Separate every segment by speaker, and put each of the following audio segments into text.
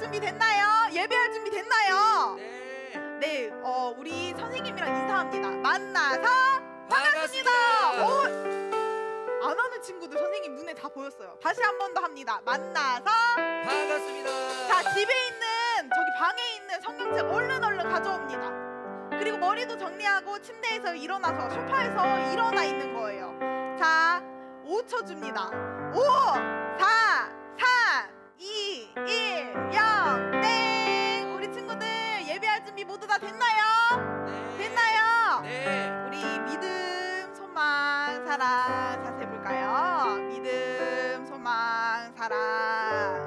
Speaker 1: 준비 됐나요? 예배할 준비 됐나요?
Speaker 2: 네.
Speaker 1: 네, 우리 선생님이랑 인사합니다. 만나서 반갑습니다. 안 하는 친구들 선생님 눈에 다 보였어요. 다시 한 번 더 합니다. 만나서
Speaker 2: 반갑습니다.
Speaker 1: 자, 집에 있는 저기 방에 있는 성경책 얼른 가져옵니다. 그리고 머리도 정리하고 침대에서 일어나서 소파에서 일어나 있는 거예요. 자, 5초 줍니다. 5, 4, 3, 2, 1, 0, 땡! 우리 친구들 예배할 준비 모두 다 됐나요?
Speaker 2: 네.
Speaker 1: 됐나요?
Speaker 2: 네.
Speaker 1: 우리 믿음, 소망, 사랑 자세 볼까요? 믿음, 소망, 사랑.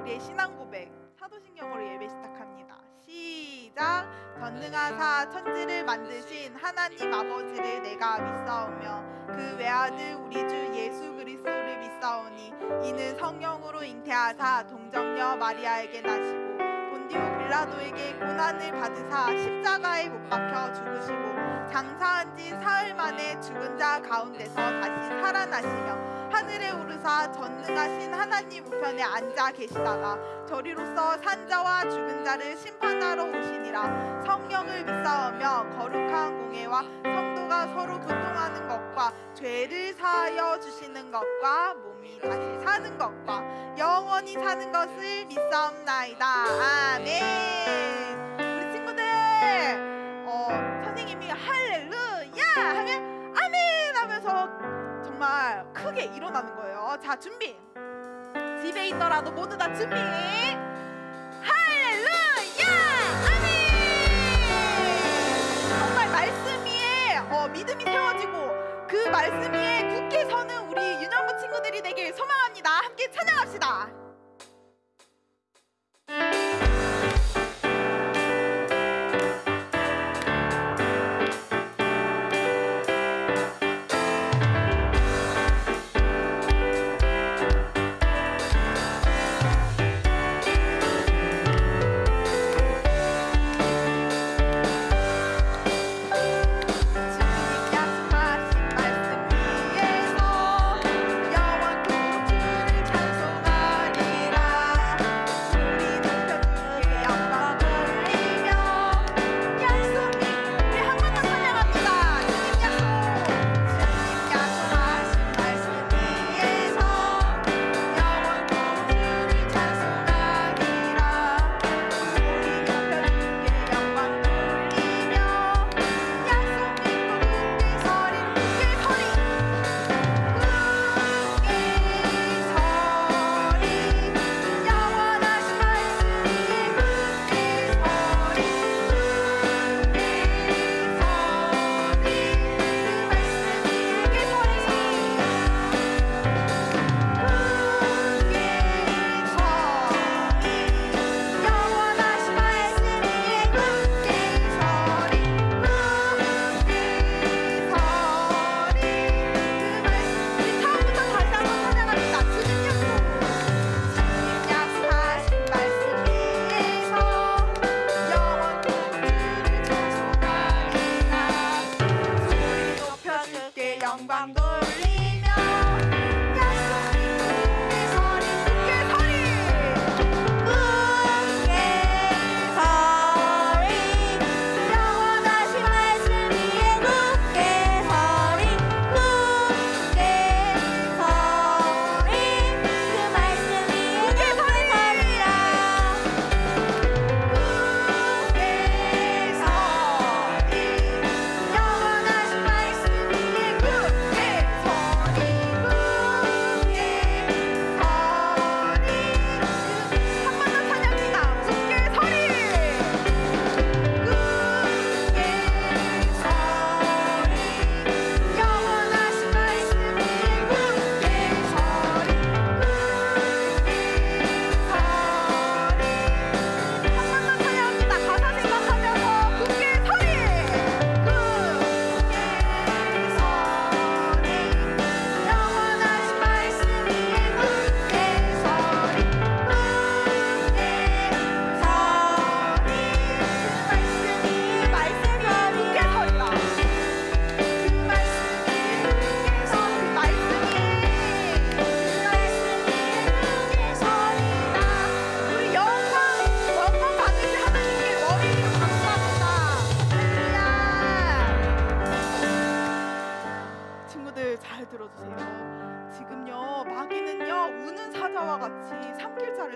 Speaker 1: 우리의 신앙 고백 사도신경으로 예배 시작합니다. 시작. 전능하사 천지를 만드신 하나님 아버지를 내가 믿사오며 그 외아들 우리 주 예수 그리스도를 믿사오니 이는 성령으로 잉태하사 동정녀 마리아에게 나시고 본디오 빌라도에게 고난을 받으사 십자가에 못 박혀 죽으시고 장사한 지 사흘 만에 죽은 자 가운데서 다시 살아나시며 하늘에 오르사 전능하신 하나님 우편에 앉아 계시다가 저리로서 산자와 죽은 자를 심판하러 오시니라. 성령을 믿사오며 거룩한 공예와 성도가 서로 교통하는 것과 죄를 사하여 주시는 것과 몸이 다시 사는 것과 영원히 사는 것을 믿사옵나이다. 아멘. 우리 친구들 선생님이 할렐루야 하면 아멘 하면서 정말 크게 일어나는 거예요. 자, 준비. 집에 있더라도 모두 다 준비. 할렐루야 아멘. 정말 말씀 위에 믿음이 세워지고 그 말씀 위에 굳게 서는 우리 윤영부 친구들이 되길 소망합니다. 함께 찬양합시다. 찬송하리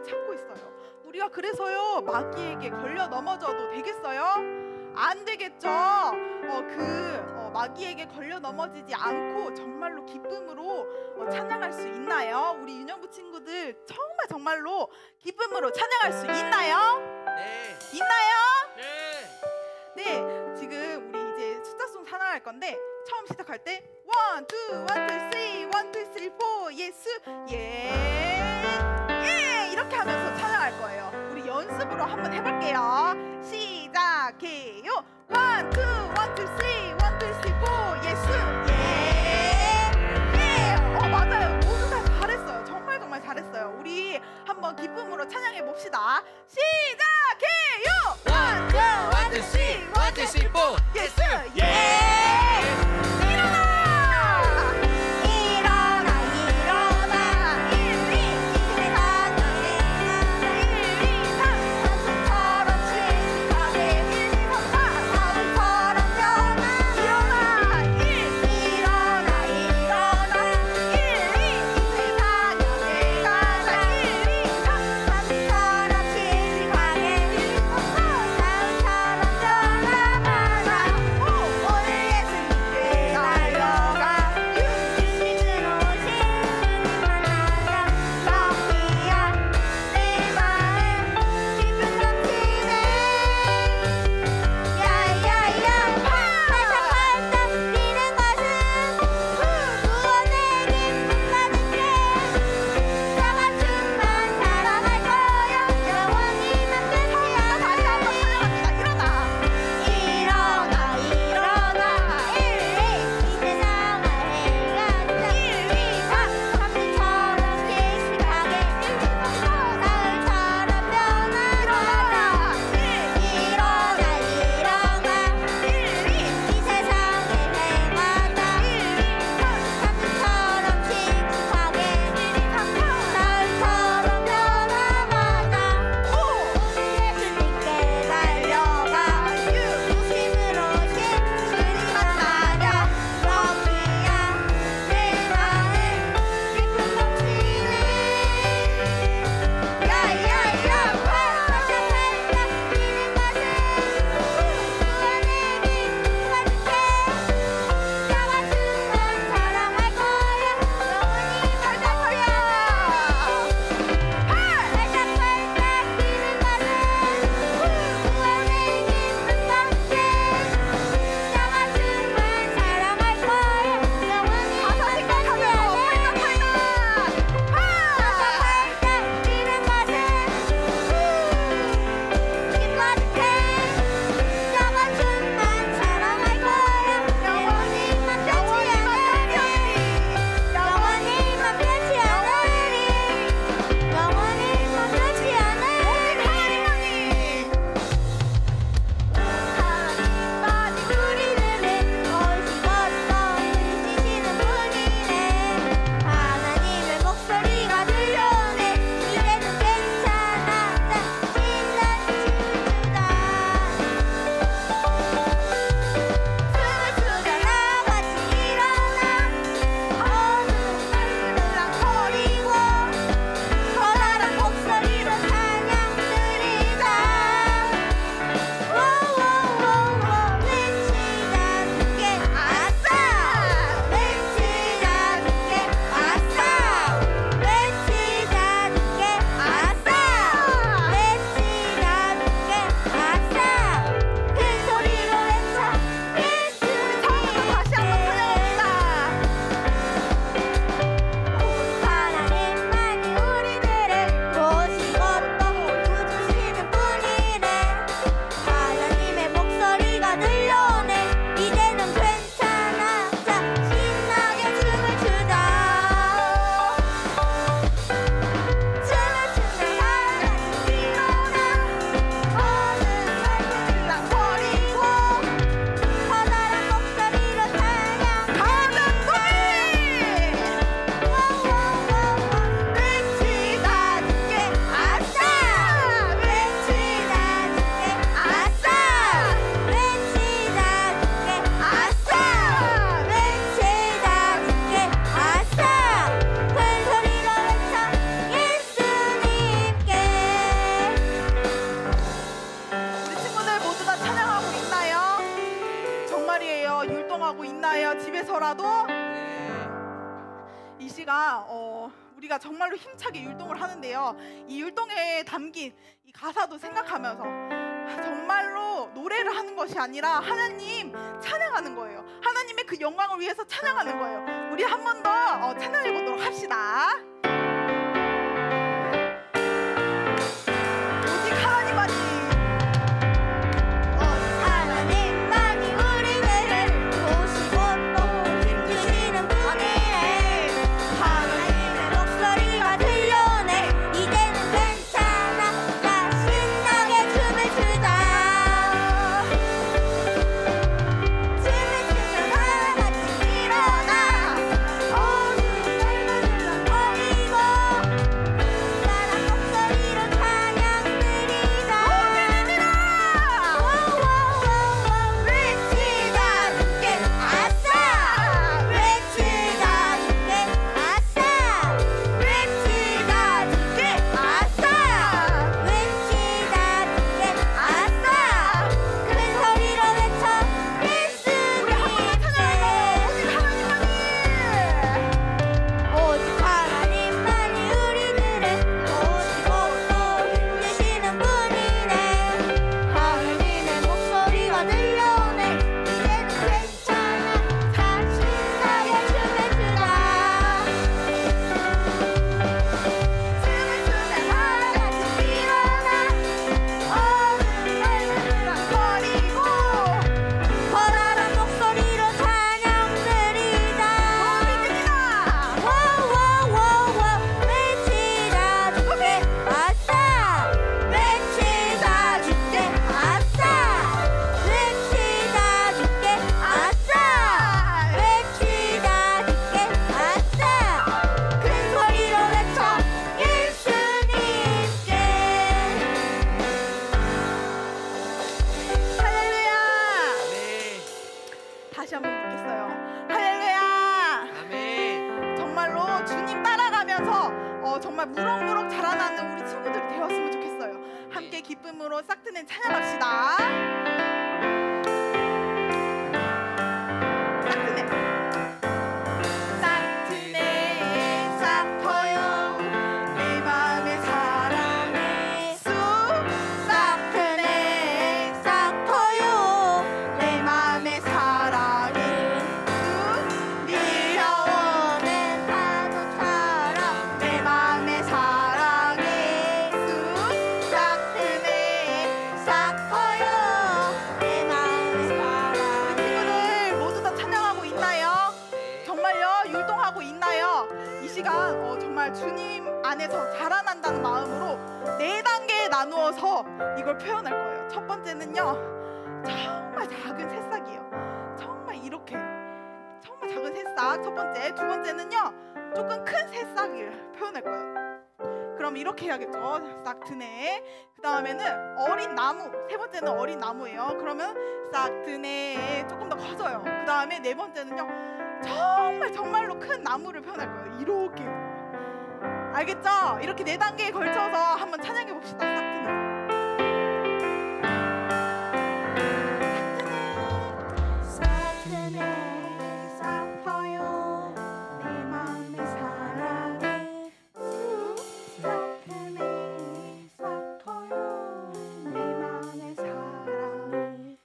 Speaker 1: 기쁨을 찾고 있어요. 우리가 그래서요 마귀에게 걸려 넘어져도 되겠어요? 안 되겠죠. 마귀에게 걸려 넘어지지 않고 정말로 기쁨으로 찬양할 수 있나요? 우리 윤영부 친구들 정말로 기쁨으로 찬양할 수 있나요?
Speaker 2: 네.
Speaker 1: 있나요?
Speaker 2: 네.
Speaker 1: 네, 지금 우리 이제 숫자송 찬양할 건데 처음 시작할 때 1, 2, 1, 2, 3, 1, 2, 3, 4 예수 예 이렇게 하면서 찬양할 거예요. 우리 연습으로 한번 해볼게요. 시작해요. 1, 2, 1, 2, 3, 1, 2, 3, 4 예수 예 맞아요. 모두 다 잘했어요. 정말 잘했어요. 우리 한번 기쁨으로 찬양해 봅시다. 시작해요. 1, 2, 1, 2, 3, 1, 2, 3, 4 예수 예 일어나 일어나 일어나 1, 2, 3, 1, 2, 3 산수처럼 씩씩하게 1, 2, 3, 4 사슴처럼 일어나 1, 일어나 일어나 1, 2, 3, 4 내가 나 1, 2, 3 산수처럼 씩씩하게 1, 2, 3, 4 사슴처럼 일어나봐라 오늘 나도
Speaker 2: 네.
Speaker 1: 이 시간 우리가 정말로 힘차게 율동을 하는데요. 이 율동에 담긴 이 가사도 생각하면서 정말로 노래를 하는 것이 아니라 하나님 찬양하는 거예요. 하나님의 그 영광을 위해서 찬양하는 거예요. 우리 한 번 더 찬양해 보도록 합시다. 오직 하나님만이
Speaker 3: 하나님만이 우리를 보시고 또 힘주시는 분이네. 하나님의 목소리가 들려오네. 이제는 괜찮아. 자 신나게 춤을 추자. 춤을 추며 다 같이 일어나. 오늘 널널널 거리고 나란 목소리로 찬양 드리자. 외치다 주께 아싸. 외치다 주께 아싸. 외치다 주께 아싸. 외치다 주께 아싸. 큰 소리로 외쳐 예수님께. 오직 하나님만이 우리들을 보시고 또 힘주시는 분이네. 하나님의 목소리가 들려오네. 이제는 괜찮아. 다 신나게 춤을 추자. 춤을 추자 다 같이 일어나. 오늘 널널널 거리고 커다란 목소리로 찬양 드리자. 외치다 주께 아싸. 외치다 주께 아싸. 외치다 주께 아싸. 외치다 주께 아싸. 큰 소리로 외쳐 예수님께.
Speaker 1: 할렐루야.
Speaker 2: 아멘.
Speaker 1: 다시 한번 묻겠어요. 할렐루야.
Speaker 2: 아멘.
Speaker 1: 정말로 주님 따라가면서 정말 무럭무럭 자라나는 우리 친구들이 되었으면 좋겠어요. 함께 기쁨으로 싹트는 찬양합시다. 싹트네. 싹트네 싹 터요 내 맘의 사랑의 쑥. 싹트네 싹 터요 내 맘의 사랑의 쑥. 밀려오는
Speaker 3: 파도처럼
Speaker 1: 내 맘의 사랑의 쑥. 싹트네 싹 터요
Speaker 3: 내 마음의 사랑.
Speaker 1: 우리 친구들 모두 다 찬양하고 있나요?
Speaker 2: 네.
Speaker 1: 정말요? 율동하고 있나요? 이 시간 정말 주님 안에서 자라난다는 마음으로 4단계에 나누어서 이걸 표현할 거예요. 첫 번째는요, 정말 작은 새싹이에요. 정말 이렇게 정말 작은 새싹 첫 번째. 두 번째는요, 조금 큰 새싹을 표현할 거예요. 그럼 이렇게 해야겠죠. 싹 드네. 그 다음에는 어린 나무. 세 번째는 어린 나무예요. 그러면 싹 드네. 조금 더 커져요. 그 다음에 네 번째는요, 정말로 큰 나무를 표현할 거예요. 이렇게. 알겠죠? 이렇게 4단계에 걸쳐서 한번 찬양해 봅시다. 싹 드네.
Speaker 3: 싹트네 싹 터요 내 마음의 사랑의 쑥. 싹트네 싹 터요 내 마음의 사랑의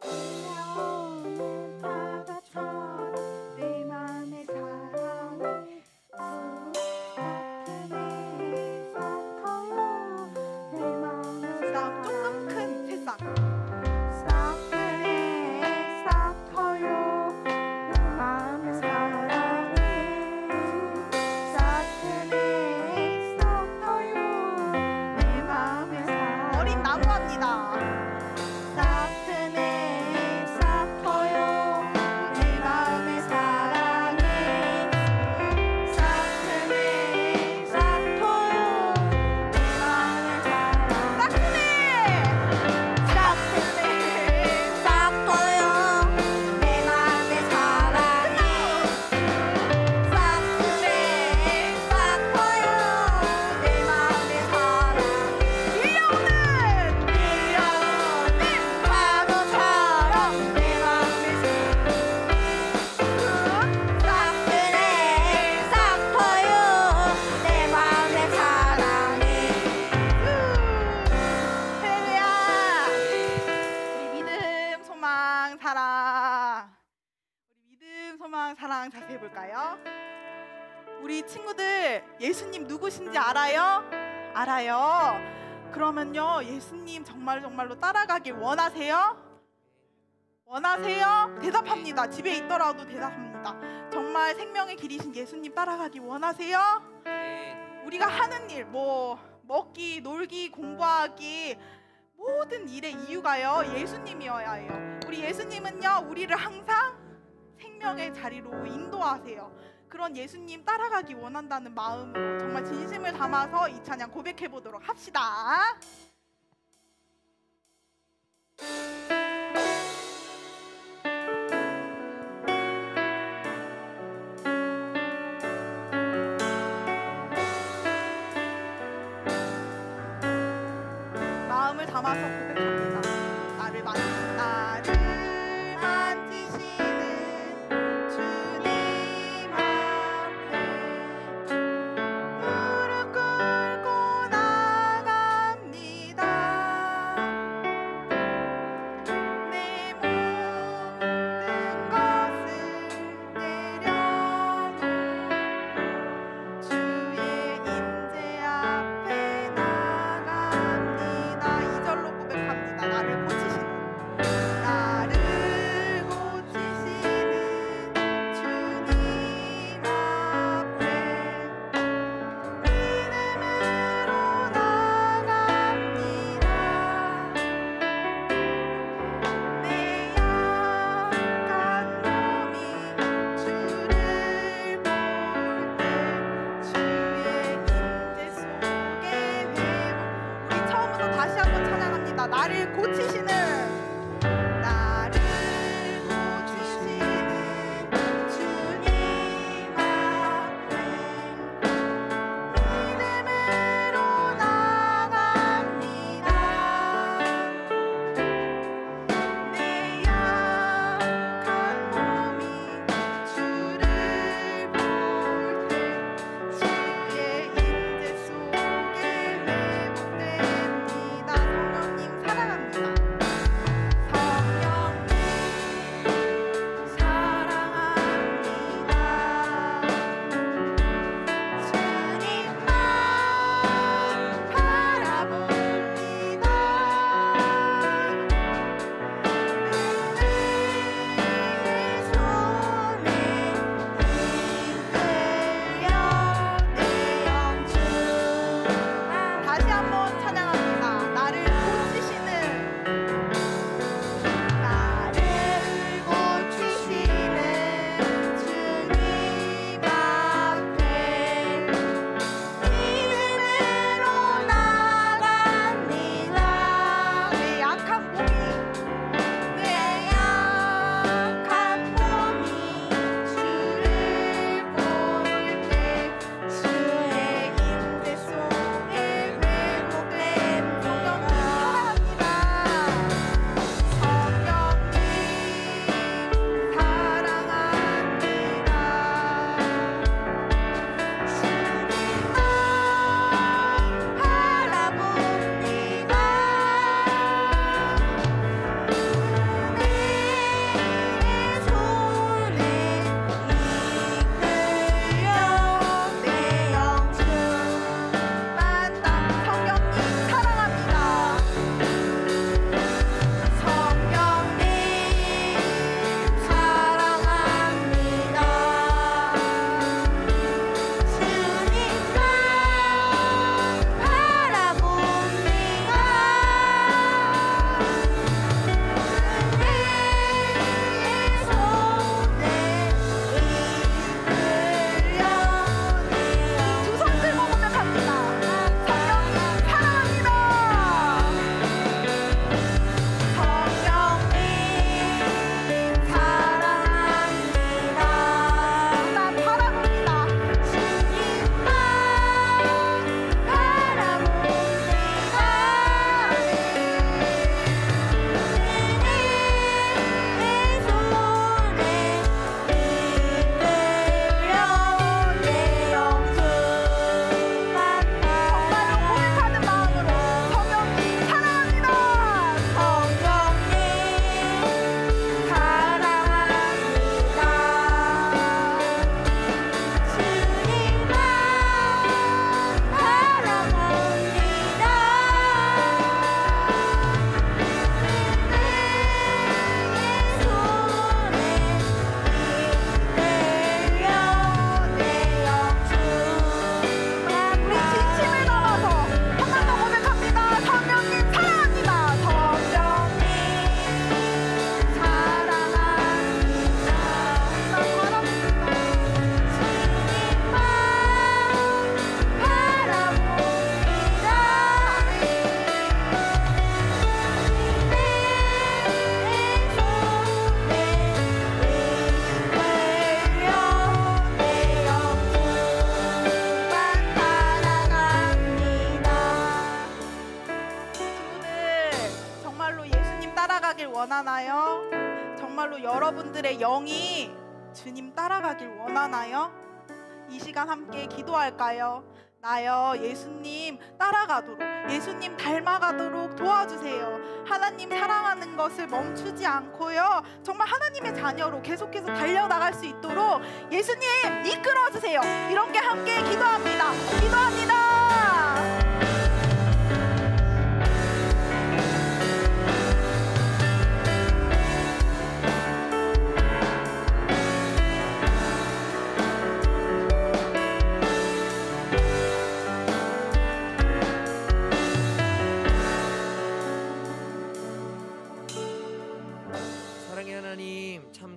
Speaker 3: 쑥. 흘러오는 바다처럼 내 마음의 사랑의 쑥. 싹트네 싹
Speaker 1: 묵상 자세히 해볼까요? 우리 친구들 예수님 누구신지 알아요? 알아요. 그러면요, 예수님 정말로 따라가길 원하세요? 원하세요? 대답합니다. 집에 있더라도 대답합니다. 정말 생명의 길이신 예수님 따라가기 원하세요?
Speaker 2: 네.
Speaker 1: 우리가 하는 일, 뭐 먹기, 놀기, 공부하기, 모든 일의 이유가요, 예수님이어야 해요. 우리 예수님은요, 우리를 항상 생명의 자리로 인도하세요. 그런 예수님 따라가기 원한다는 마음으로 정말 진심을 담아서 이 찬양 고백해 보도록 합시다. 마음을 담아서 고백합니다. 나를 만지시는 주님 앞에 무릎 꿇고 나갑니다. 내 모든 것을 내려놓고 주의 임재 앞에 나갑니다. 2절로 고백합니다. 나를 고치시는 주님 앞에 믿음으로 나갑니다. 내 약한 몸이 주를 볼 때 주의 임재 속에 회복. 우리 처음부터 다시 한번 찬양합니다. 나를 고치시는 주님 앞에 믿음으로 나갑니다. 내 약한 몸이 주를 볼 때 주의 임재 속에 회복됩니다. 성령님 사랑합니다. 원하나요? 정말로 여러분들의 영이 주님 따라가길 원하나요? 이 시간 함께 기도할까요? 나여 예수님 따라가도록, 예수님 닮아가도록 도와주세요. 하나님 사랑하는 것을 멈추지 않고요, 정말 하나님의 자녀로 계속해서 달려나갈 수 있도록 예수님 이끌어주세요. 이렇게 함께 기도합니다. 기도합니다.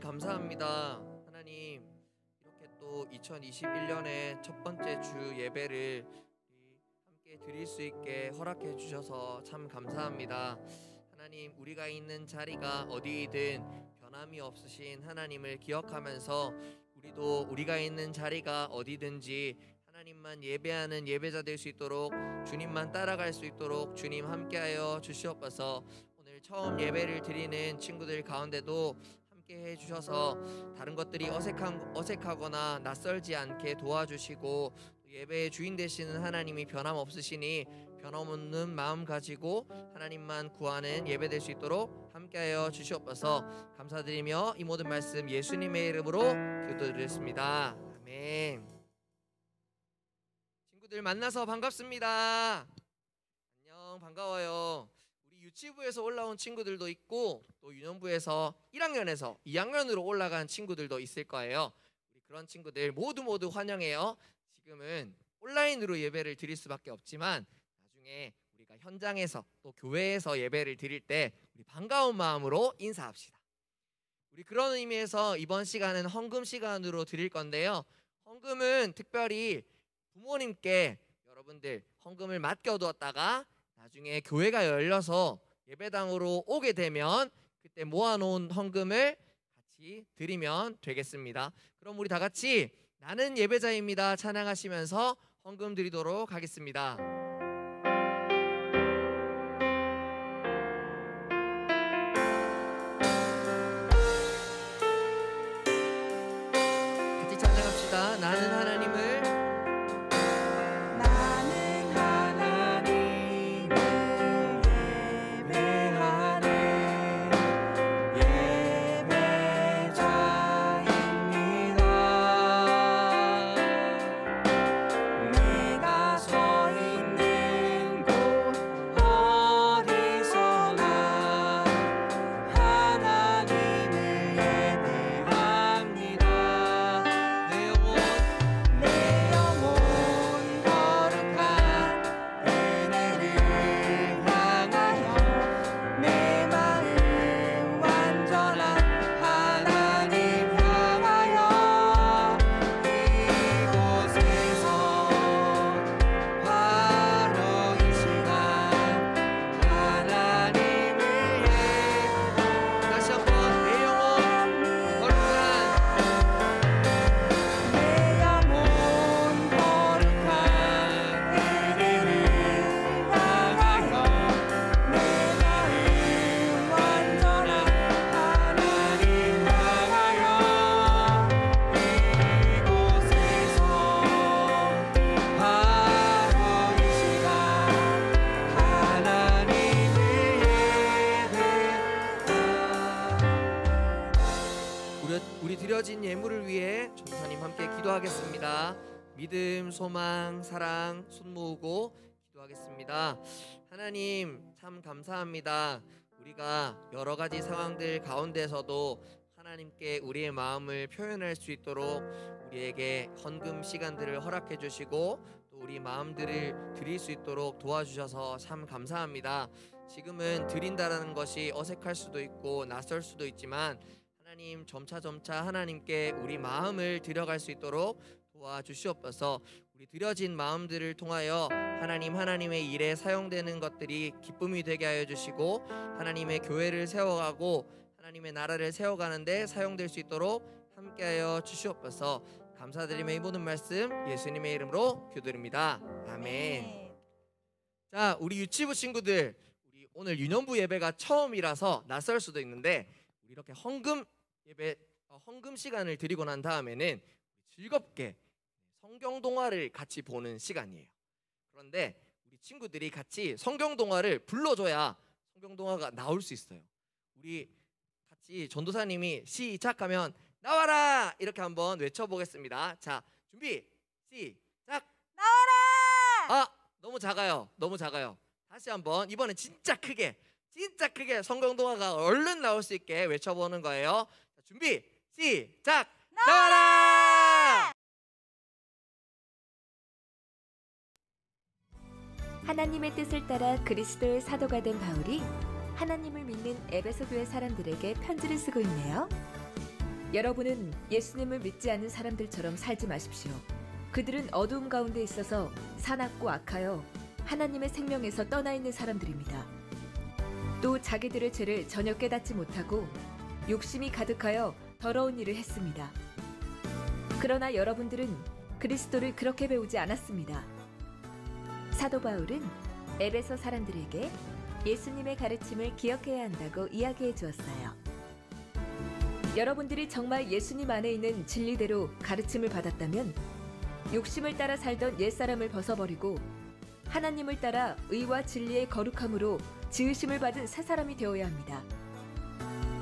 Speaker 2: 감사합니다. 하나님, 이렇게 또 2021년의 첫 번째 주 예배를 함께 드릴 수 있게 허락해 주셔서 참 감사합니다. 하나님, 우리가 있는 자리가 어디이든 변함이 없으신 하나님을 기억하면서 우리도 우리가 있는 자리가 어디든지 하나님만 예배하는 예배자 될 수 있도록, 주님만 따라갈 수 있도록 주님 함께하여 주시옵소서. 오늘 처음 예배를 드리는 친구들 가운데도 해주셔서 다른 것들이 어색하거나 낯설지 않게 도와주시고, 예배의 주인 되시는 하나님이 변함없으시니 변함없는 마음 가지고 하나님만 구하는 예배 될 수 있도록 함께하여 주시옵소서. 감사드리며 이 모든 말씀 예수님의 이름으로 기도드렸습니다. 아멘. 친구들 만나서 반갑습니다. 안녕, 반가워요. 유치부에서 올라온 친구들도 있고, 또 유년부에서 1학년에서 2학년으로 올라간 친구들도 있을 거예요. 우리 그런 친구들 모두 환영해요. 지금은 온라인으로 예배를 드릴 수밖에 없지만 나중에 우리가 현장에서 또 교회에서 예배를 드릴 때 우리 반가운 마음으로 인사합시다. 우리 그런 의미에서 이번 시간은 헌금 시간으로 드릴 건데요, 헌금은 특별히 부모님께 여러분들 헌금을 맡겨두었다가 나중에 교회가 열려서 예배당으로 오게 되면 그때 모아놓은 헌금을 같이 드리면 되겠습니다. 그럼 우리 다 같이 나는 예배자입니다 찬양하시면서 헌금 드리도록 하겠습니다. 같이 찬양합시다. 나는 하나님을 드려진 예물을 위해 전사님 함께 기도하겠습니다. 믿음, 소망, 사랑 손 모으고 기도하겠습니다. 하나님 참 감사합니다. 우리가 여러 가지 상황들 가운데서도 하나님께 우리의 마음을 표현할 수 있도록 우리에게 헌금 시간들을 허락해 주시고 또 우리 마음들을 드릴 수 있도록 도와주셔서 참 감사합니다. 지금은 드린다라는 것이 어색할 수도 있고 낯설 수도 있지만 하나님 점차 하나님께 우리 마음을 드려갈 수 있도록 도와주시옵소서. 우리 드려진 마음들을 통하여 하나님의 일에 사용되는 것들이 기쁨이 되게 하여 주시고 하나님의 교회를 세워가고 하나님의 나라를 세워가는데 사용될 수 있도록 함께하여 주시옵소서. 감사드리며 이 모든 말씀 예수님의 이름으로 기도드립니다. 아멘. 자, 우리 유치부 친구들, 우리 오늘 유년부 예배가 처음이라서 낯설 수도 있는데 우리 이렇게 헌금 시간을 드리고 난 다음에는 즐겁게 성경 동화를 같이 보는 시간이에요. 그런데 우리 친구들이 같이 성경 동화를 불러줘야 성경 동화가 나올 수 있어요. 우리 같이 전도사님이 시작하면 나와라 이렇게 한번 외쳐보겠습니다. 자, 준비 시작.
Speaker 1: 나와라!
Speaker 2: 너무 작아요. 너무 작아요. 다시 한번 이번엔 진짜 크게 성경 동화가 얼른 나올 수 있게 외쳐보는 거예요. 자, 준비 시작. 나와라!
Speaker 4: 하나님의 뜻을 따라 그리스도의 사도가 된 바울이 하나님을 믿는 에베소 교회 사람들에게 편지를 쓰고 있네요. 여러분은 예수님을 믿지 않는 사람들처럼 살지 마십시오. 그들은 어두움 가운데 있어서 사납고 악하여 하나님의 생명에서 떠나 있는 사람들입니다. 또 자기들의 죄를 전혀 깨닫지 못하고 욕심이 가득하여 더러운 일을 했습니다. 그러나 여러분들은 그리스도를 그렇게 배우지 않았습니다. 사도 바울은 에베소 사람들에게 예수님의 가르침을 기억해야 한다고 이야기해 주었어요. 여러분들이 정말 예수님 안에 있는 진리대로 가르침을 받았다면 욕심을 따라 살던 옛사람을 벗어버리고 하나님을 따라 의와 진리의 거룩함으로 지으심을 받은 새 사람이 되어야 합니다.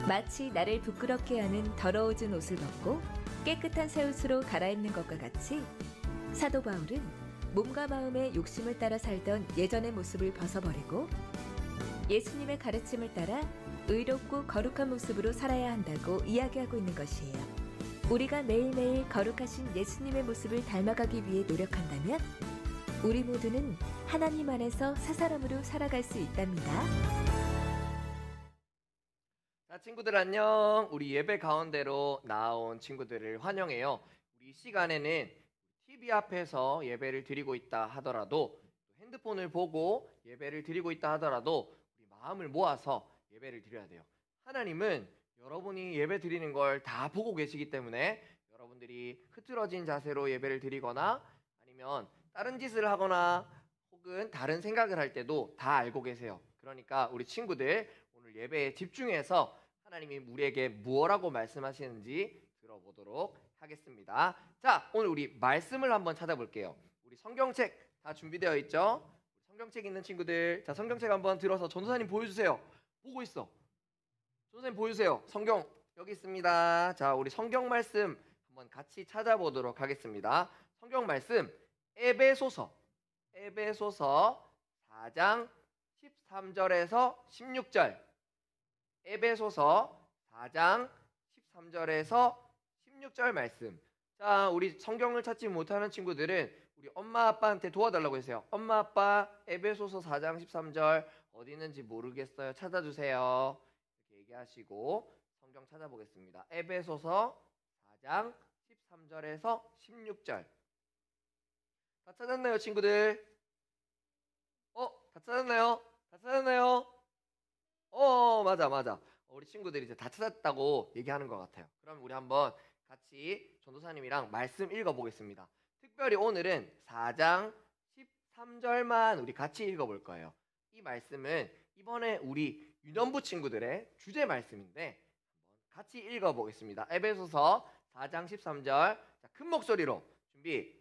Speaker 4: 마치 나를 부끄럽게 하는 더러워진 옷을 벗고 깨끗한 새 옷으로 갈아입는 것과 같이 사도 바울은 몸과 마음의 욕심을 따라 살던 예전의 모습을 벗어버리고 예수님의 가르침을 따라 의롭고 거룩한 모습으로 살아야 한다고 이야기하고 있는 것이에요. 우리가 매일매일 거룩하신 예수님의 모습을 닮아가기 위해 노력한다면 우리 모두는 하나님 안에서 새 사람으로 살아갈 수 있답니다.
Speaker 2: 자, 친구들 안녕. 우리 예배 가운데로 나온 친구들을 환영해요. 우리 이 시간에는 TV 앞에서 예배를 드리고 있다 하더라도 핸드폰을 보고 예배를 드리고 있다 하더라도 우리 마음을 모아서 예배를 드려야 돼요. 하나님은 여러분이 예배 드리는 걸 다 보고 계시기 때문에 여러분들이 흐트러진 자세로 예배를 드리거나 아니면 다른 짓을 하거나 혹은 다른 생각을 할 때도 다 알고 계세요. 그러니까 우리 친구들 오늘 예배에 집중해서 하나님이 우리에게 무엇라고 말씀하시는지 들어보도록 하겠습니다. 자, 오늘 우리 말씀을 한번 찾아볼게요. 우리 성경책 다 준비되어 있죠? 성경책 있는 친구들, 자, 성경책 한번 들어서 전도사님 보여주세요. 보고 있어. 전도사님 보여주세요. 성경 여기 있습니다. 자, 우리 성경 말씀 한번 같이 찾아보도록 하겠습니다. 성경 말씀 에베소서 4장 13절에서 16절. 에베소서 4장 13절에서 16절 말씀. 자, 우리 성경을 찾지 못하는 친구들은 우리 엄마 아빠한테 도와달라고 했어요. 엄마 아빠 에베소서 4장 13절 어디 있는지 모르겠어요. 찾아주세요. 이렇게 얘기하시고 성경 찾아보겠습니다. 에베소서 4장 13절에서 16절. 다 찾았나요, 친구들? 다 찾았나요? 다 찾았나요? 맞아. 우리 친구들이 이제 다 찾았다고 얘기하는 것 같아요. 그럼 우리 한번 같이 전도사님이랑 말씀 읽어보겠습니다. 특별히 오늘은 4장 13절만 우리 같이 읽어볼 거예요. 이 말씀은 이번에 우리 유년부 친구들의 주제 말씀인데 한번 같이 읽어보겠습니다. 에베소서 4장 13절. 자, 큰 목소리로 준비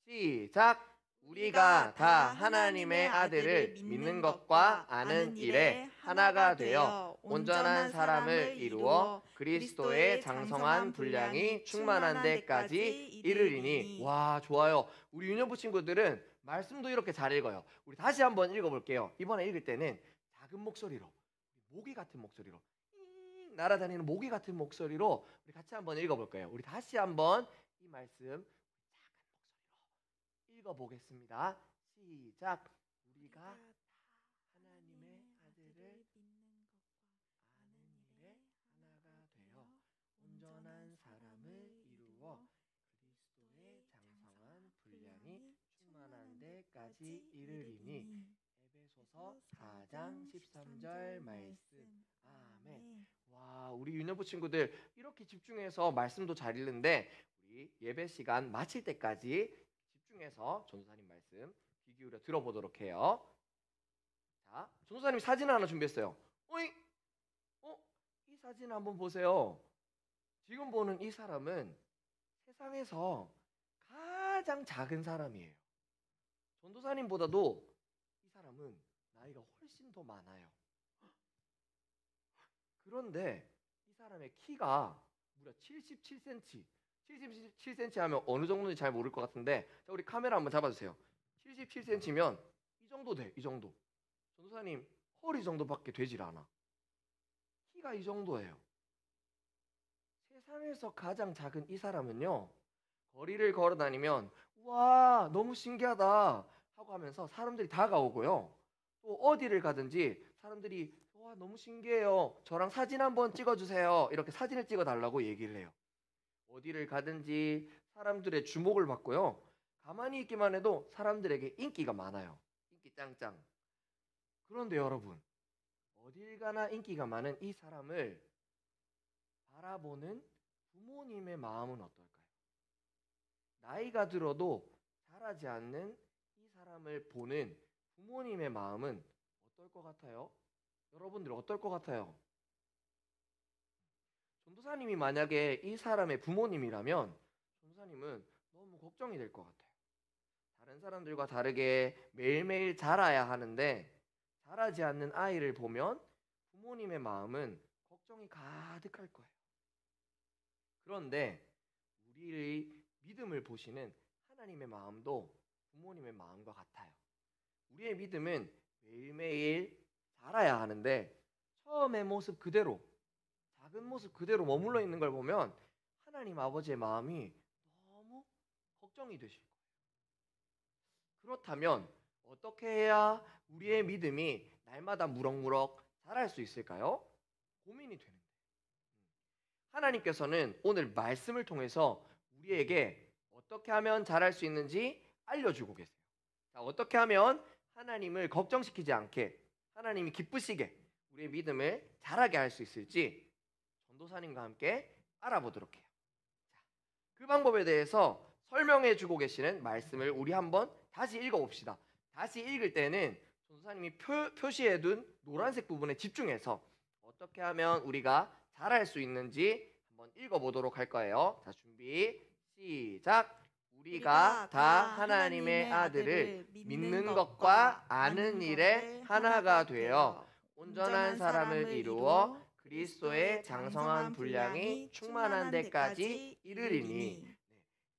Speaker 2: 시작. 우리가 다 하나님의 아들을 믿는 것과 아는 일에 하나가 되어 온전한 사람을 이루어 그리스도의 장성한 분량이 충만한 데까지 이르리니. 와, 좋아요. 우리 유년부 친구들은 말씀도 이렇게 잘 읽어요. 우리 다시 한번 읽어볼게요. 이번에 읽을 때는 작은 목소리로, 모기 같은 목소리로, 날아다니는 모기 같은 목소리로 우리 같이 한번 읽어볼 거예요. 우리 다시 한번 이 말씀 읽어보겠습니다. 시작. 우리가 하나님의 아들을 믿는 것과 아는 일에 하나가 되어 온전한 사람을 이루어 그리스도의 장성한 분량이 충만한 데까지 이르리니. 에베소서 4장 13절 말씀. 아멘. 와, 우리 유년부 친구들 이렇게 집중해서 말씀도 잘 읽는데 우리 예배 시간 마칠 때까지 집중해서 전도사님 말씀 귀 기울여 들어보도록 해요. 자, 자, 전도사님이 사진 하나 준비했어요. 어이? 이 사진 한번 보세요. 지금 보는 이 사람은 세상에서 가장 작은 사람이에요. 전도사님보다도 이 사람은 나이가 훨씬 더 많아요. 그런데 이 사람의 키가 무려 77cm. 77cm 하면 어느 정도인지 잘 모를 것 같은데, 자, 우리 카메라 한번 잡아주세요. 77cm면 이 정도 돼, 이 정도. 전도사님 허리 정도밖에 되질 않아. 키가 이 정도예요. 세상에서 가장 작은 이 사람은요, 거리를 걸어 다니면 와 너무 신기하다 하고 하면서 사람들이 다가오고요. 또 어디를 가든지 사람들이 와 너무 신기해요, 저랑 사진 한번 찍어주세요, 이렇게 사진을 찍어달라고 얘기를 해요. 어디를 가든지 사람들의 주목을 받고요. 가만히 있기만 해도 사람들에게 인기가 많아요. 인기 짱짱. 그런데 여러분, 어딜 가나 인기가 많은 이 사람을 바라보는 부모님의 마음은 어떨까요? 나이가 들어도 자라지 않는 이 사람을 보는 부모님의 마음은 어떨 것 같아요? 여러분들 어떨 것 같아요? 전도사님이 만약에 이 사람의 부모님이라면 전도사님은 너무 걱정이 될 것 같아요. 다른 사람들과 다르게 매일매일 자라야 하는데 자라지 않는 아이를 보면 부모님의 마음은 걱정이 가득할 거예요. 그런데 우리의 믿음을 보시는 하나님의 마음도 부모님의 마음과 같아요. 우리의 믿음은 매일매일 자라야 하는데 처음의 모습 그대로, 작은 모습 그대로 머물러 있는 걸 보면 하나님 아버지의 마음이 너무 걱정이 되실 거예요. 그렇다면 어떻게 해야 우리의 믿음이 날마다 무럭무럭 자랄 수 있을까요? 고민이 되는데, 하나님께서는 오늘 말씀을 통해서 우리에게 어떻게 하면 자랄 수 있는지 알려주고 계세요. 자, 어떻게 하면 하나님을 걱정시키지 않게, 하나님이 기쁘시게 우리의 믿음을 자라게 할 수 있을지 전도사님과 함께 알아보도록 해요. 자, 그 방법에 대해서 설명해 주고 계시는 말씀을 우리 한번 다시 읽어봅시다. 다시 읽을 때는 전도사님이 표시해둔 노란색 부분에 집중해서 어떻게 하면 우리가 잘할 수 있는지 한번 읽어보도록 할 거예요. 자, 준비 시작. 우리가 다 하나님의 아들을 믿는 것과 아는 일에 하나가 되어 온전한 사람을 이루어 그리스도의 장성한 분량이 충만한 데까지 이르리니.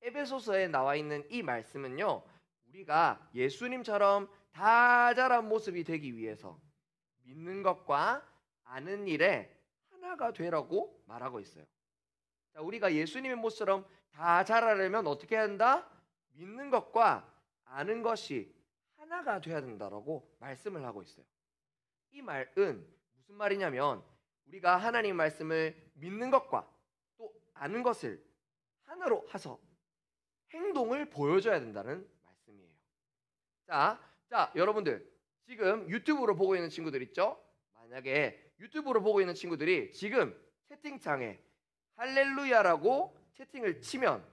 Speaker 2: 에베소서에 나와 있는 이 말씀은요, 우리가 예수님처럼 다 자란 모습이 되기 위해서 믿는 것과 아는 일에 하나가 되라고 말하고 있어요. 자, 우리가 예수님의 모습처럼 다 자라려면 어떻게 해야 한다? 믿는 것과 아는 것이 하나가 돼야 된다라고 말씀을 하고 있어요. 이 말은 무슨 말이냐면 우리가 하나님 말씀을 믿는 것과 또 아는 것을 하나로 해서 행동을 보여줘야 된다는 말씀이에요. 자, 여러분들 지금 유튜브로 보고 있는 친구들 있죠? 만약에 유튜브로 보고 있는 친구들이 지금 채팅창에 할렐루야라고 채팅을 치면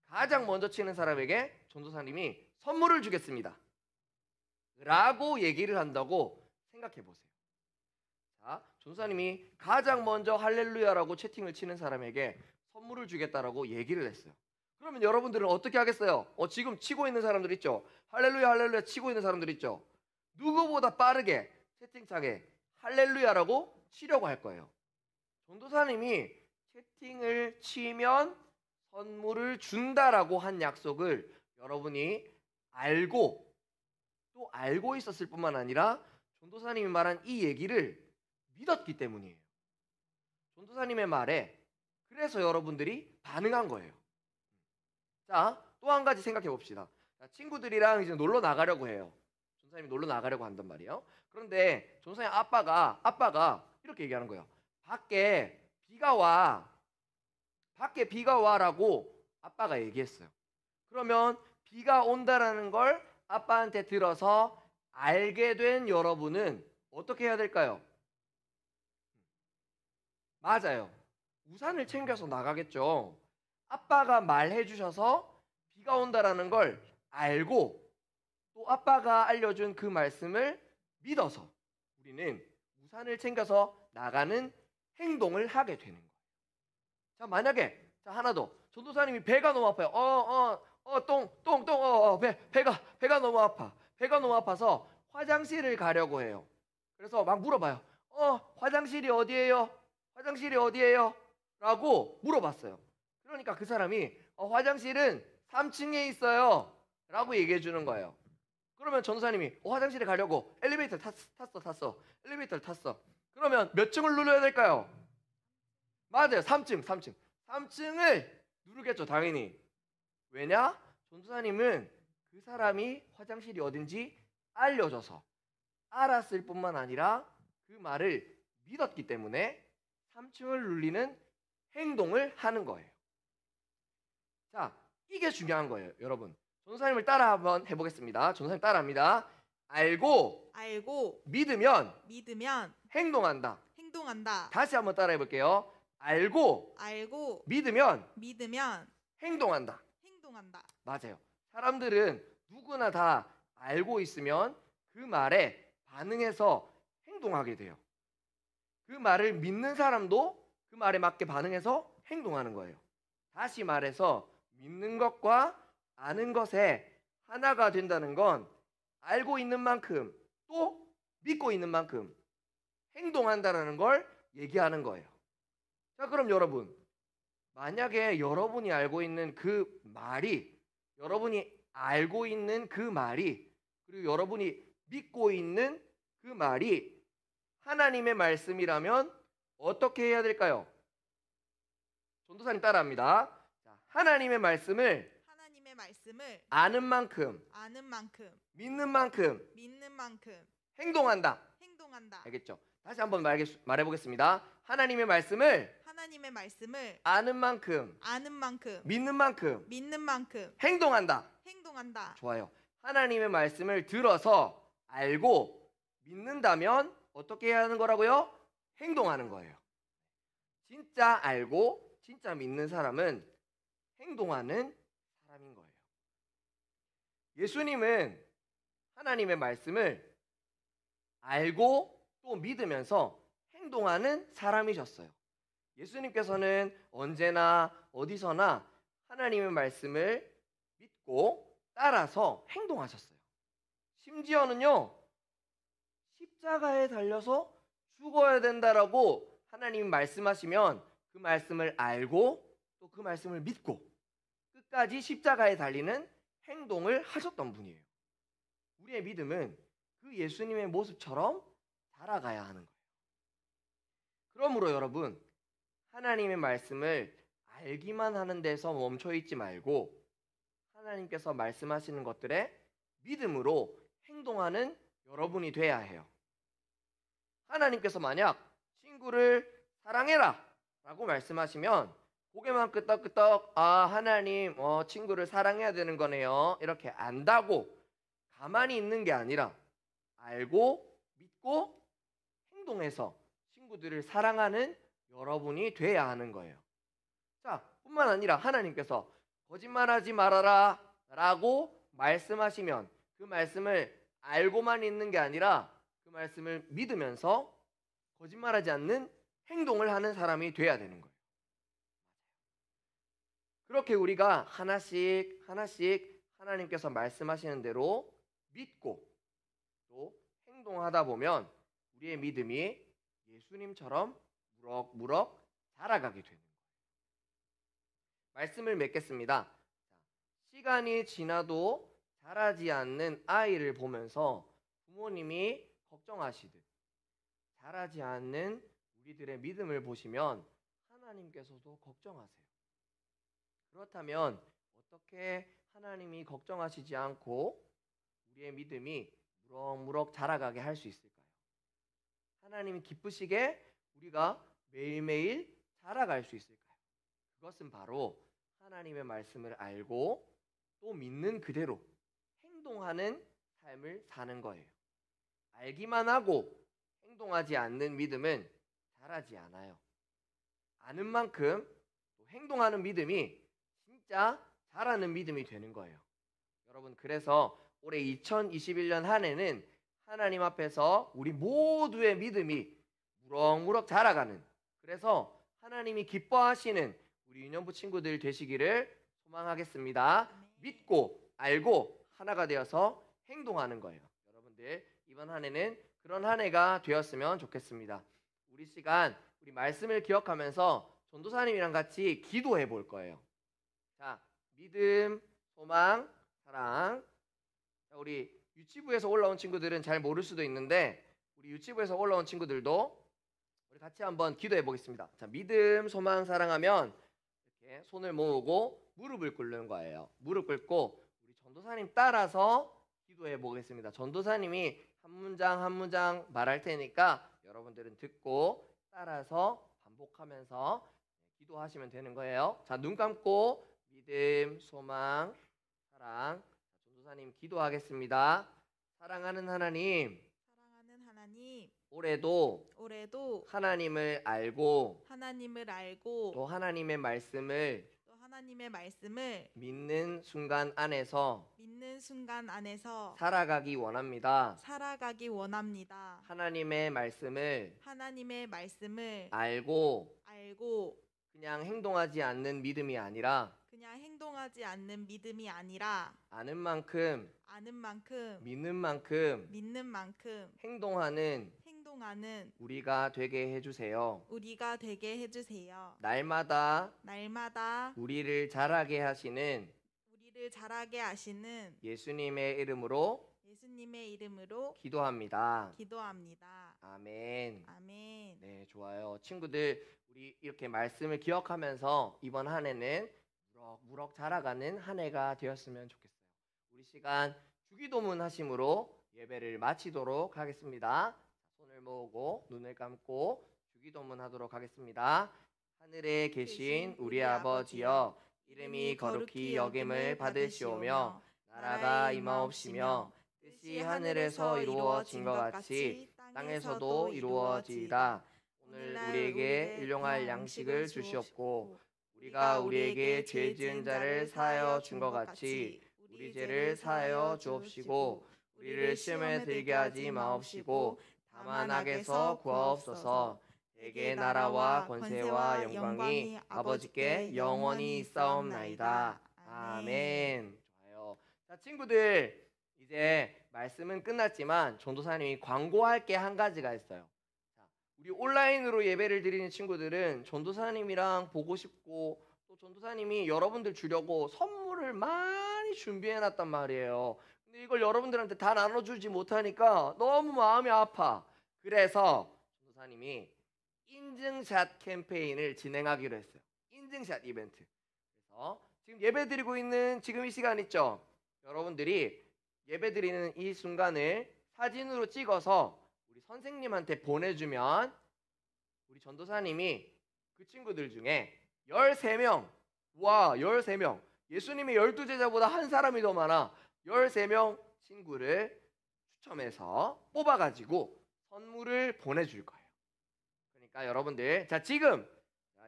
Speaker 2: 가장 먼저 치는 사람에게 전도사님이 선물을 주겠습니다 라고 얘기를 한다고 생각해 보세요. 자, 전도사님이 가장 먼저 할렐루야라고 채팅을 치는 사람에게 선물을 주겠다라고 얘기를 했어요. 그러면 여러분들은 어떻게 하겠어요? 지금 치고 있는 사람들 있죠? 할렐루야 할렐루야 치고 있는 사람들 있죠? 누구보다 빠르게 채팅창에 할렐루야라고 치려고 할 거예요. 전도사님이 채팅을 치면 선물을 준다라고 한 약속을 여러분이 알고 또 알고 있었을 뿐만 아니라 전도사님이 말한 이 얘기를 믿었기 때문이에요. 전도사님의 말에 그래서 여러분들이 반응한 거예요. 자, 또 한 가지 생각해 봅시다. 자, 친구들이랑 이제 놀러 나가려고 해요. 전도사님이 놀러 나가려고 한단 말이에요. 그런데 전도사님 아빠가 이렇게 얘기하는 거예요. 밖에 비가 와라고 아빠가 얘기했어요. 그러면 비가 온다라는 걸 아빠한테 들어서 알게 된 여러분은 어떻게 해야 될까요? 맞아요. 우산을 챙겨서 나가겠죠. 아빠가 말해 주셔서 비가 온다라는 걸 알고 또 아빠가 알려준 그 말씀을 믿어서 우리는 우산을 챙겨서 나가는 행동을 하게 되는 거예요. 자, 만약에 자, 하나 더. 전도사님이 배가 너무 아파요. 배가 너무 아파. 배가 너무 아파서 화장실을 가려고 해요. 그래서 막 물어봐요. 화장실이 어디예요? 화장실이 어디예요? 라고 물어봤어요. 그러니까 그 사람이 화장실은 3층에 있어요. 라고 얘기해 주는 거예요. 그러면 전도사님이 화장실에 가려고 엘리베이터 탔어. 엘리베이터를 탔어. 그러면 몇 층을 눌러야 될까요? 맞아요. 3층을 누르겠죠, 당연히. 왜냐? 전도사님은 그 사람이 화장실이 어딘지 알려줘서 알았을 뿐만 아니라 그 말을 믿었기 때문에 3층을 눌리는 행동을 하는 거예요. 자, 이게 중요한 거예요, 여러분. 전도사님을 따라 한번 해보겠습니다. 전도사님 따라합니다. 알고 믿으면 행동한다. 다시 한번 따라 해볼게요. 알고 믿으면 행동한다. 맞아요. 사람들은 누구나 다 알고 있으면 그 말에 반응해서 행동하게 돼요. 그 말을 믿는 사람도 그 말에 맞게 반응해서 행동하는 거예요. 다시 말해서 믿는 것과 아는 것에 하나가 된다는 건 알고 있는 만큼 또 믿고 있는 만큼 행동한다는 걸 얘기하는 거예요. 자, 그럼 여러분, 만약에 여러분이 알고 있는 그 말이 그리고 여러분이 믿고 있는 그 말이 하나님의 말씀이라면 어떻게 해야 될까요? 전도사님 따라합니다. 자, 하나님의 말씀을 아는 만큼 믿는 만큼 행동한다. 알겠죠? 다시 한번 말해보겠습니다. 하나님의 말씀을 아는 만큼 믿는 만큼 행동한다. 좋아요. 하나님의 말씀을 들어서 알고 믿는다면 어떻게 해야 하는 거라고요? 행동하는 거예요. 진짜 알고 진짜 믿는 사람은 행동하는 사람인 거예요. 예수님은 하나님의 말씀을 알고 또 믿으면서 행동하는 사람이셨어요. 예수님께서는 언제나 어디서나 하나님의 말씀을 믿고 따라서 행동하셨어요. 심지어는요, 십자가에 달려서 죽어야 된다라고 하나님이 말씀하시면 그 말씀을 알고 또 그 말씀을 믿고 끝까지 십자가에 달리는 행동을 하셨던 분이에요. 우리의 믿음은 그 예수님의 모습처럼 자라가야 하는 거예요. 그러므로 여러분, 하나님의 말씀을 알기만 하는 데서 멈춰 있지 말고 하나님께서 말씀하시는 것들에 믿음으로 행동하는 여러분이 돼야 해요. 하나님께서 만약 친구를 사랑해라 라고 말씀하시면 고개만 끄덕끄덕 하나님 친구를 사랑해야 되는 거네요 이렇게 안다고 가만히 있는 게 아니라 알고 믿고 행동해서 친구들을 사랑하는 여러분이 돼야 하는 거예요. 자, 뿐만 아니라 하나님께서 거짓말하지 말아라 라고 말씀하시면 그 말씀을 알고만 있는 게 아니라 그 말씀을 믿으면서 거짓말하지 않는 행동을 하는 사람이 돼야 되는 거예요. 그렇게 우리가 하나씩 하나님께서 말씀하시는 대로 믿고 또 행동하다 보면 우리의 믿음이 예수님처럼 무럭무럭 자라가게 되는 거예요. 말씀을 맺겠습니다. 시간이 지나도 자라지 않는 아이를 보면서 부모님이 걱정하시듯 자라지 않는 우리들의 믿음을 보시면 하나님께서도 걱정하세요. 그렇다면 어떻게 하나님이 걱정하시지 않고 우리의 믿음이 무럭무럭 자라가게 할 수 있을까요? 하나님이 기쁘시게 우리가 매일매일 자라갈 수 있을까요? 그것은 바로 하나님의 말씀을 알고 또 믿는 그대로 행동하는 삶을 사는 거예요. 알기만 하고 행동하지 않는 믿음은 자라지 않아요. 아는 만큼 또 행동하는 믿음이 진짜 자라는 믿음이 되는 거예요. 여러분, 그래서 올해 2021년 한 해는 하나님 앞에서 우리 모두의 믿음이 무럭무럭 자라가는, 그래서 하나님이 기뻐하시는 우리 유년부 친구들 되시기를 소망하겠습니다. 믿고 알고 하나가 되어서 행동하는 거예요. 여러분들 이번 한 해는 그런 한 해가 되었으면 좋겠습니다. 우리 시간 우리 말씀을 기억하면서 전도사님이랑 같이 기도해 볼 거예요. 자, 믿음, 소망, 사랑. 자, 우리 유치부에서 올라온 친구들은 잘 모를 수도 있는데 우리 유치부에서 올라온 친구들도 우리 같이 한번 기도해 보겠습니다. 자, 믿음, 소망, 사랑하면 이렇게 손을 모으고 무릎을 꿇는 거예요. 무릎 꿇고 우리 전도사님 따라서 기도해 보겠습니다. 전도사님이 한 문장 한 문장 말할 테니까 여러분들은 듣고 따라서 반복하면서 기도하시면 되는 거예요. 자, 눈 감고 믿음, 소망, 사랑. 전도사님 기도하겠습니다. 사랑하는 하나님,
Speaker 1: 사랑하는 하나님,
Speaker 2: 올해도
Speaker 1: 하나님을 알고
Speaker 2: 또 하나님의 말씀을 믿는 순간 안에서 살아가기 원합니다. 하나님의 말씀을 알고 그냥 행동하지 않는 믿음이 아니라 아는 만큼 믿는 만큼 행동하는 우리가 되게 해주세요. 날마다 우리를 자라게 하시는 예수님의 이름으로 기도합니다. 아멘. 네, 좋아요. 친구들, 우리 이렇게 말씀을 기억하면서 이번 한 해는 무럭무럭 자라가는 한 해가 되었으면 좋겠어요. 우리 시간 주기도문 하심으로 예배를 마치도록 하겠습니다. 손을 모으고 눈을 감고 주기도문 하도록 하겠습니다. 하늘에 계신 우리 아버지여, 이름이 거룩히 여김을 받으시오며 나라가 임하옵시며 뜻이 하늘에서 이루어진 것 같이 땅에서도 이루어지이다. 오늘 우리에게 일용할 양식을 주시옵고 우리가 우리에게 죄 지은 자를 사하여 준 것 같이 우리 죄를 사하여 주옵시고 우리를 시험에 들게 하지 마옵시고 다만 악에서 구하옵소서. 대개 나라와 권세와 영광이 아버지께 영원히 있사옵나이다. 아멘. 좋아요. 자, 친구들, 이제 말씀은 끝났지만 전도사님이 광고할 게 한 가지가 있어요. 자, 우리 온라인으로 예배를 드리는 친구들은 전도사님이랑 보고 싶고 또 전도사님이 여러분들 주려고 선물을 많이 준비해 놨단 말이에요. 근데 이걸 여러분들한테 다 나눠주지 못하니까 너무 마음이 아파. 그래서 전도사님이 인증샷 캠페인을 진행하기로 했어요. 인증샷 이벤트. 그래서 지금 예배 드리고 있는 지금 이 시간 있죠? 여러분들이 예배 드리는 이 순간을 사진으로 찍어서 우리 선생님한테 보내주면 우리 전도사님이 그 친구들 중에 13명, 와 13명, 예수님의 12제자보다 한 사람이 더 많아. 13명 친구를 추첨해서 뽑아가지고 선물을 보내줄 거예요. 그러니까 여러분들, 자, 지금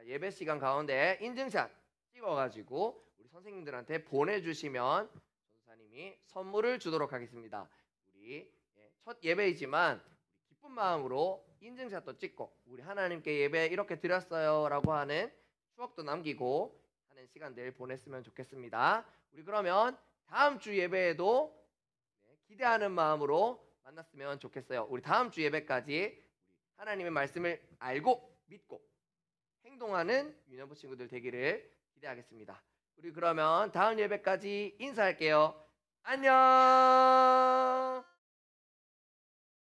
Speaker 2: 예배 시간 가운데 인증샷 찍어가지고 우리 선생님들한테 보내주시면 전도사님이 선물을 주도록 하겠습니다. 우리 첫 예배이지만 기쁜 마음으로 인증샷도 찍고 우리 하나님께 예배 이렇게 드렸어요 라고 하는 추억도 남기고 하는 시간들 보냈으면 좋겠습니다. 우리 그러면 다음 주 예배에도 기대하는 마음으로 만났으면 좋겠어요. 우리 다음 주 예배까지 하나님의 말씀을 알고 믿고 행동하는 유년부 친구들 되기를 기대하겠습니다. 우리 그러면 다음 예배까지 인사할게요. 안녕.